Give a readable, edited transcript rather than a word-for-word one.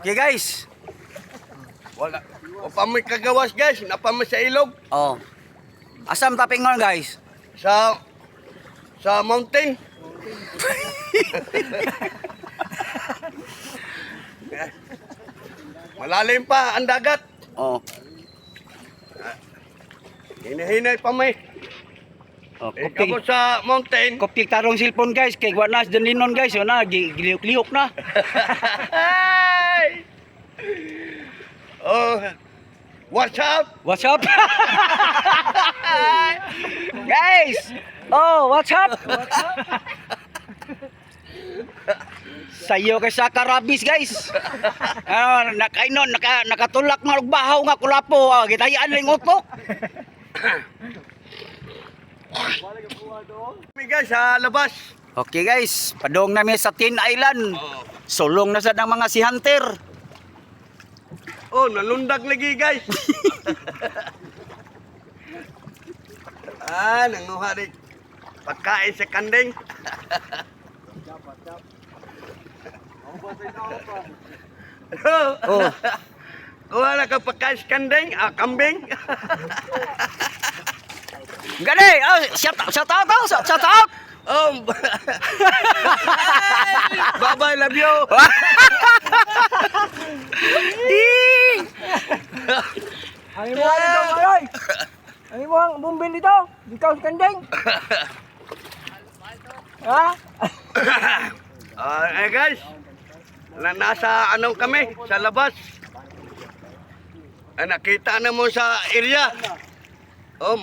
Okay guys. Wala. O pa may kagawas guys, napamay sa ilog. Oh. Asam tapingon guys. Sa mountain. Malalim pa ang dagat. Oh. Hinahinay pa may. Oh, Ikaw sa mountain. Kopik tarong cellphone guys, kay wanas din linon guys, yun na, giliok-liok na. Ay! Oh, what's up? What's up? Guys! Oh, what's up? Sayo kay sa karabis guys. Nakainon, nakatulak nga og bahaw nga kulapo, gitayaan ning utok. Kami guys sa labas. Okay guys, padong namin sa Tin Island. Sulong na sa mga si Hunter. Oh, nalundag lagi guys. Nanguha rin pagkain sa kandeng. Oh. Kuha na ka pagkain sa kandeng, kambing. Gani, shout out. Oh, bye-bye, love you. Ano mo ang dito, Maroy? Ano mo ang bumbil dito? Dito sa kandeng? Ha? Guys, nasa anong kami, sa labas. Nakita na mo sa area. Oh,